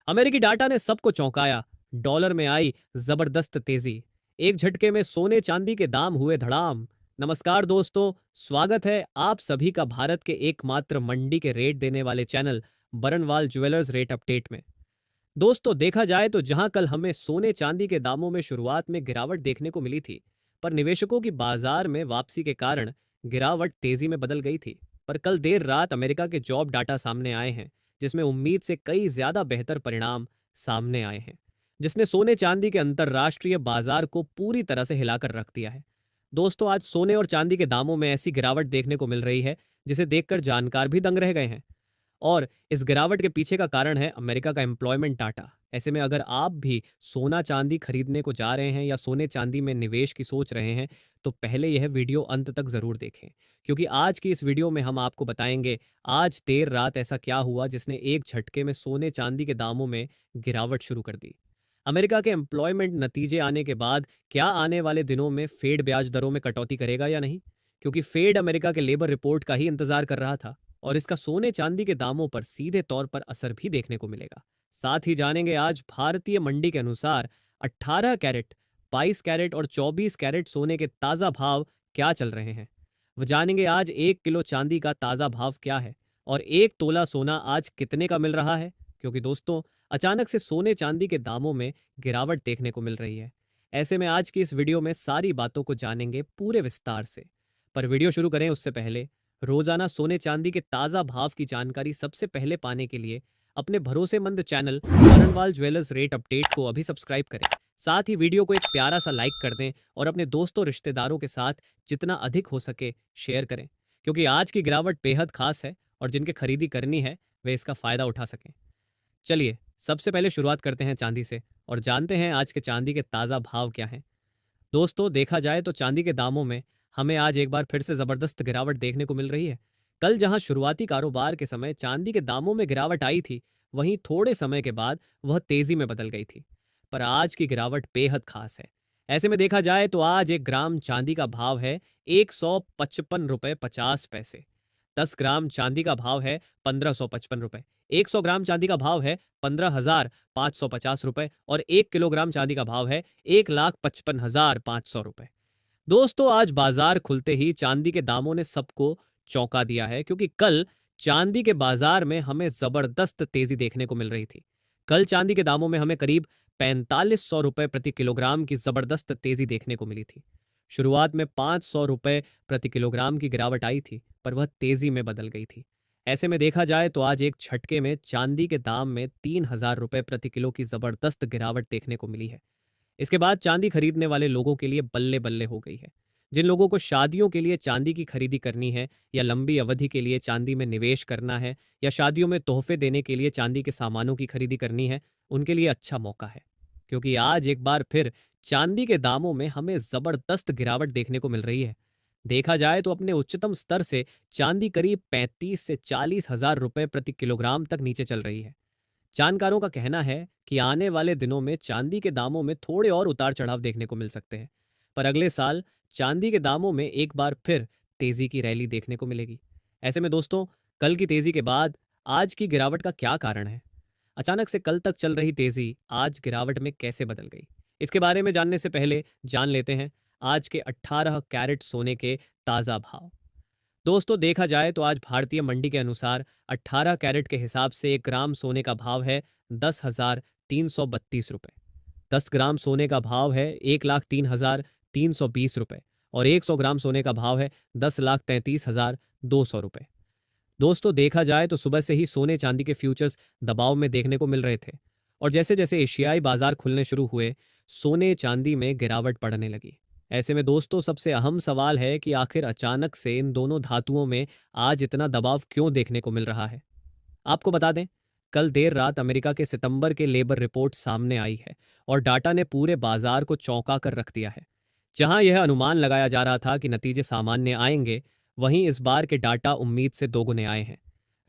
अमेरिकी डाटा ने सबको चौंकाया। डॉलर में आई जबरदस्त तेजी। एक झटके में सोने चांदी के दाम हुए धड़ाम। नमस्कार दोस्तों, स्वागत है आप सभी का भारत के एकमात्र मंडी के रेट देने वाले channel Barnwal jewellers rate update में। दोस्तों, देखा जाए तो जहां कल हमें सोने चांदी के दामों में शुरुआत में गिरावट देखने को मिली थी, पर निवेशकों की बाजार में वापसी के कारण गिरावट तेजी में बदल गई थी। पर कल देर रात अमेरिका के जॉब डाटा सामने आए हैं, जिसमें उम्मीद से कई ज्यादा बेहतर परिणाम सामने आए हैं, जिसने सोने चांदी के अंतर्राष्ट्रीय बाजार को पूरी तरह से हिलाकर रख दिया है। दोस्तों, आज सोने और चांदी के दामों में ऐसी गिरावट देखने को मिल रही है जिसे देखकर जानकार भी दंग रह गए हैं। और इस गिरावट के पीछे का कारण है अमेरिका का एम्प्लॉयमेंट डाटा। ऐसे में अगर आप भी सोना चांदी खरीदने को जा रहे हैं या सोने चांदी में निवेश की सोच रहे हैं, तो पहले यह वीडियो अंत तक ज़रूर देखें, क्योंकि आज की इस वीडियो में हम आपको बताएंगे आज देर रात ऐसा क्या हुआ जिसने एक झटके में सोने चांदी के दामों में गिरावट शुरू कर दी। अमेरिका के एम्प्लॉयमेंट नतीजे आने के बाद क्या आने वाले दिनों में फेड ब्याज दरों में कटौती करेगा या नहीं, क्योंकि फेड अमेरिका के लेबर रिपोर्ट का ही इंतजार कर रहा था और इसका सोने चांदी के दामों पर सीधे तौर पर असर भी देखने को मिलेगा। साथ ही जानेंगे आज भारतीय मंडी के अनुसार 18 कैरेट, 22 कैरेट और 24 कैरेट सोने के ताज़ा भाव क्या चल रहे हैं। वो जानेंगे आज 1 किलो चांदी का ताज़ा भाव क्या है और 1 तोला सोना आज कितने का मिल रहा है, क्योंकि दोस्तों अचानक से सोने चांदी के दामों में गिरावट देखने को मिल रही है। ऐसे में आज की इस वीडियो में सारी बातों को जानेंगे पूरे विस्तार से। पर वीडियो शुरू करें उससे पहले रोजाना सोने चांदी के ताज़ा भाव की जानकारी सबसे पहले पाने के लिए अपने भरोसेमंद channel Barnwal jewellers rate update को अभी सब्सक्राइब करें। साथ ही वीडियो को एक प्यारा सा लाइक कर दें और अपने दोस्तों रिश्तेदारों के साथ जितना अधिक हो सके शेयर करें, क्योंकि आज की गिरावट बेहद खास है और जिनके खरीदी करनी है वे इसका फ़ायदा उठा सकें। चलिए सबसे पहले शुरुआत करते हैं चांदी से और जानते हैं आज के चांदी के ताज़ा भाव क्या हैं। दोस्तों, देखा जाए तो चांदी के दामों में हमें आज एक बार फिर से जबरदस्त गिरावट देखने को मिल रही है। कल जहां शुरुआती कारोबार के समय चांदी के दामों में गिरावट आई थी, वहीं थोड़े समय के बाद वह तेजी में बदल गई थी। पर आज की गिरावट बेहद खास है। ऐसे में देखा जाए तो आज 1 ग्राम चांदी का भाव है 155 रुपये 50 पैसे। 10 ग्राम चांदी का भाव है 1555 रुपये। 100 ग्राम चांदी का भाव है 15,550 रुपये और 1 किलोग्राम चांदी का भाव है 1,55,500 रुपये। दोस्तों, आज बाजार खुलते ही चांदी के दामों ने सबको चौंका दिया है, क्योंकि कल चांदी के बाजार में हमें जबरदस्त तेजी देखने को मिल रही थी। कल चांदी के दामों में हमें करीब 4500 रुपये प्रति किलोग्राम की जबरदस्त तेजी देखने को मिली थी। शुरुआत में 500 रुपये प्रति किलोग्राम की गिरावट आई थी, पर वह तेजी में बदल गई थी। ऐसे में देखा जाए तो आज एक झटके में चांदी के दाम में 3000 रुपये प्रति किलो की जबरदस्त गिरावट देखने को मिली है। इसके बाद चांदी खरीदने वाले लोगों के लिए बल्ले बल्ले हो गई है। जिन लोगों को शादियों के लिए चांदी की खरीदी करनी है या लंबी अवधि के लिए चांदी में निवेश करना है या शादियों में तोहफे देने के लिए चांदी के सामानों की खरीदी करनी है, उनके लिए अच्छा मौका है, क्योंकि आज एक बार फिर चांदी के दामों में हमें जबरदस्त गिरावट देखने को मिल रही है। देखा जाए तो अपने उच्चतम स्तर से चांदी करीब 35 से 40 हजार रुपये प्रति किलोग्राम तक नीचे चल रही है। जानकारों का कहना है कि आने वाले दिनों में चांदी के दामों में थोड़े और उतार चढ़ाव देखने को मिल सकते हैं, पर अगले साल चांदी के दामों में एक बार फिर तेजी की रैली देखने को मिलेगी। ऐसे में दोस्तों, कल की तेजी के बाद आज की गिरावट का क्या कारण है? अचानक से कल तक चल रही तेजी आज गिरावट में कैसे बदल गई? इसके बारे में जानने से पहले जान लेते हैं आज के 18 कैरेट सोने के ताज़ा भाव। दोस्तों, देखा जाए तो आज भारतीय मंडी के अनुसार 18 कैरेट के हिसाब से 1 ग्राम सोने का भाव है 10,332 रुपये। 10 ग्राम सोने का भाव है 1,03,320 रुपये और 100 ग्राम सोने का भाव है 10,33,200 रुपये। दोस्तों, देखा जाए तो सुबह से ही सोने चांदी के फ्यूचर्स दबाव में देखने को मिल रहे थे और जैसे जैसे एशियाई बाजार खुलने शुरू हुए, सोने चांदी में गिरावट पड़ने लगी। ऐसे में दोस्तों, सबसे अहम सवाल है कि आखिर अचानक से इन दोनों धातुओं में आज इतना दबाव क्यों देखने को मिल रहा है। आपको बता दें, कल देर रात अमेरिका के सितंबर के लेबर रिपोर्ट सामने आई है और डाटा ने पूरे बाजार को चौंका कर रख दिया है। जहां यह अनुमान लगाया जा रहा था कि नतीजे सामान्य आएंगे, वहीं इस बार के डाटा उम्मीद से दोगुने आए हैं।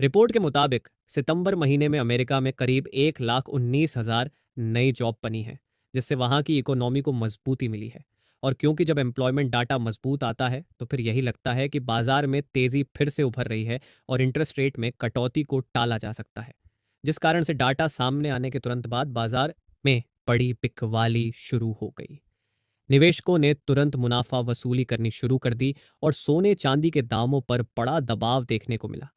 रिपोर्ट के मुताबिक सितंबर महीने में अमेरिका में करीब 1,19,000 नई जॉब बनी है, जिससे वहां की इकोनॉमी को मजबूती मिली है। और क्योंकि जब एम्प्लॉयमेंट डाटा मजबूत आता है तो फिर यही लगता है कि बाजार में तेजी फिर से उभर रही है और इंटरेस्ट रेट में कटौती को टाला जा सकता है। जिस कारण से डाटा सामने आने के तुरंत बाद बाजार में बड़ी बिकवाली शुरू हो गई। निवेशकों ने तुरंत मुनाफा वसूली करनी शुरू कर दी और सोने चांदी के दामों पर बड़ा दबाव देखने को मिला।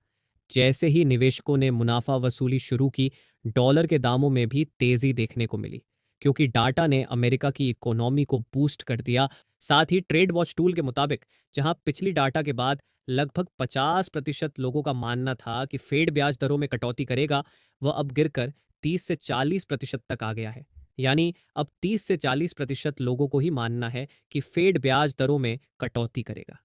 जैसे ही निवेशकों ने मुनाफा वसूली शुरू की, डॉलर के दामों में भी तेजी देखने को मिली, क्योंकि डाटा ने अमेरिका की इकोनॉमी को बूस्ट कर दिया। साथ ही ट्रेड वॉच टूल के मुताबिक जहां पिछली डाटा के बाद लगभग 50% लोगों का मानना था कि फेड ब्याज दरों में कटौती करेगा, वह अब गिरकर 30 से 40% तक आ गया है। यानी अब 30 से 40% लोगों को ही मानना है कि फेड ब्याज दरों में कटौती करेगा,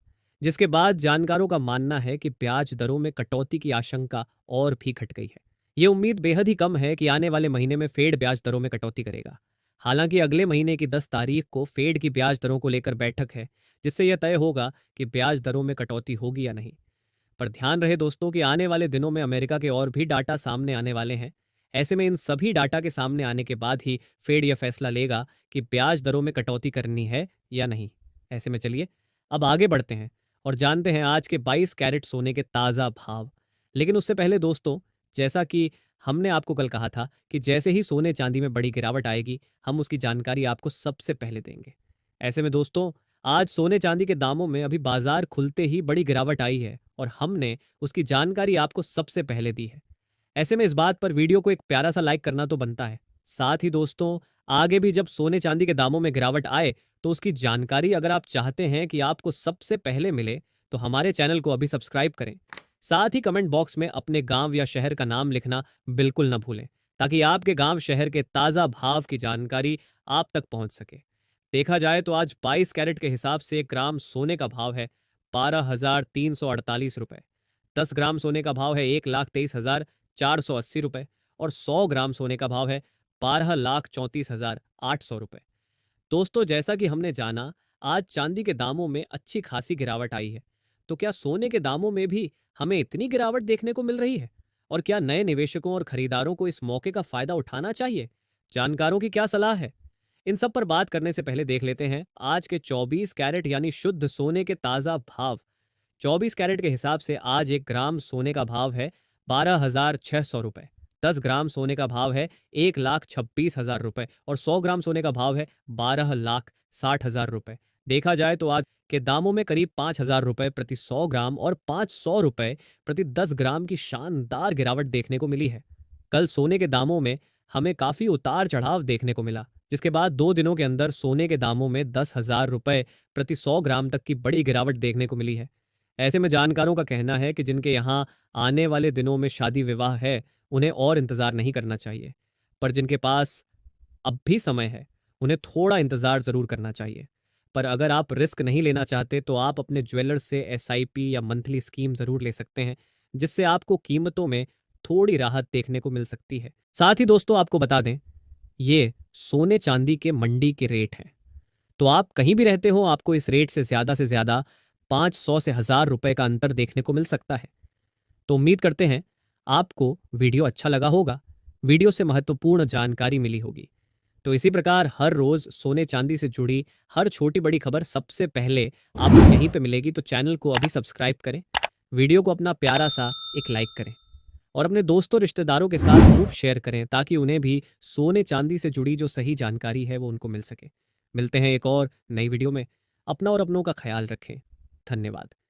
जिसके बाद जानकारों का मानना है कि ब्याज दरों में कटौती की आशंका और भी घट गई है। ये उम्मीद बेहद ही कम है कि आने वाले महीने में फेड ब्याज दरों में कटौती करेगा। हालांकि अगले महीने की 10 तारीख को फेड की ब्याज दरों को लेकर बैठक है, जिससे यह तय होगा कि ब्याज दरों में कटौती होगी या नहीं। पर ध्यान रहे दोस्तों कि आने वाले दिनों में अमेरिका के और भी डाटा सामने आने वाले हैं। ऐसे में इन सभी डाटा के सामने आने के बाद ही फेड यह फैसला लेगा कि ब्याज दरों में कटौती करनी है या नहीं। ऐसे में चलिए अब आगे बढ़ते हैं और जानते हैं आज के 22 कैरेट सोने के ताज़ा भाव। लेकिन उससे पहले दोस्तों, जैसा कि हमने आपको कल कहा था कि जैसे ही सोने चांदी में बड़ी गिरावट आएगी, हम उसकी जानकारी आपको सबसे पहले देंगे। ऐसे में दोस्तों, आज सोने चांदी के दामों में अभी बाजार खुलते ही बड़ी गिरावट आई है और हमने उसकी जानकारी आपको सबसे पहले दी है। ऐसे में इस बात पर वीडियो को एक प्यारा सा लाइक करना तो बनता है। साथ ही दोस्तों, आगे भी जब सोने चांदी के दामों में गिरावट आए तो उसकी जानकारी अगर आप चाहते हैं कि आपको सबसे पहले मिले, तो हमारे चैनल को अभी सब्सक्राइब करें। साथ ही कमेंट बॉक्स में अपने गांव या शहर का नाम लिखना बिल्कुल न भूलें, ताकि आपके गांव शहर के ताज़ा भाव की जानकारी आप तक पहुंच सके। देखा जाए तो आज 22 कैरेट के हिसाब से 1 ग्राम सोने का भाव है 12,348 रुपए। 10 ग्राम सोने का भाव है 1,23,480 रुपए और 100 ग्राम सोने का भाव है 12,34,800 रुपए। दोस्तों, जैसा कि हमने जाना, आज चांदी के दामों में अच्छी खासी गिरावट आई है। तो क्या सोने के दामों में भी हमें इतनी गिरावट देखने को मिल रही है? और क्या नए निवेशकों और खरीदारों को इस मौके का फायदा उठाना चाहिए? जानकारों की क्या सलाह है? इन सब पर बात करने से पहले देख लेते हैं आज के 24 कैरेट यानी शुद्ध सोने के ताज़ा भाव। 24 कैरेट के हिसाब से आज 1 ग्राम सोने का भाव है 12,600 रुपए। 10 ग्राम सोने का भाव है 1,26,000 रुपए और 100 ग्राम सोने का भाव है 12,60,000 रुपए। देखा जाए तो आज के दामों में करीब 5,000 रुपए प्रति 100 ग्राम और 500 रुपए प्रति 10 ग्राम की शानदार गिरावट देखने को मिली है। कल सोने के दामों में हमें काफी उतार चढ़ाव देखने को मिला, जिसके बाद 2 दिनों के अंदर सोने के दामों में 10,000 रुपए प्रति 100 ग्राम तक की बड़ी गिरावट देखने को मिली है। ऐसे में जानकारों का कहना है कि जिनके यहाँ आने वाले दिनों में शादी विवाह है, उन्हें और इंतजार नहीं करना चाहिए। पर जिनके पास अब भी समय है, उन्हें थोड़ा इंतजार जरूर करना चाहिए। पर अगर आप रिस्क नहीं लेना चाहते तो आप अपने ज्वेलर से एसआईपी या मंथली स्कीम जरूर ले सकते हैं, जिससे आपको कीमतों में थोड़ी राहत देखने को मिल सकती है। साथ ही दोस्तों, आपको बता दें, ये सोने चांदी के मंडी के रेट हैं। तो आप कहीं भी रहते हो, आपको इस रेट से ज्यादा 500 से 1,000 रुपए का अंतर देखने को मिल सकता है। तो उम्मीद करते हैं आपको वीडियो अच्छा लगा होगा, वीडियो से महत्वपूर्ण जानकारी मिली होगी। तो इसी प्रकार हर रोज सोने चांदी से जुड़ी हर छोटी बड़ी खबर सबसे पहले आपको यहीं पे मिलेगी। तो चैनल को अभी सब्सक्राइब करें, वीडियो को अपना प्यारा सा एक लाइक करें और अपने दोस्तों रिश्तेदारों के साथ खूब शेयर करें, ताकि उन्हें भी सोने चांदी से जुड़ी जो सही जानकारी है वो उनको मिल सके। मिलते हैं एक और नई वीडियो में। अपना और अपनों का ख्याल रखें। धन्यवाद।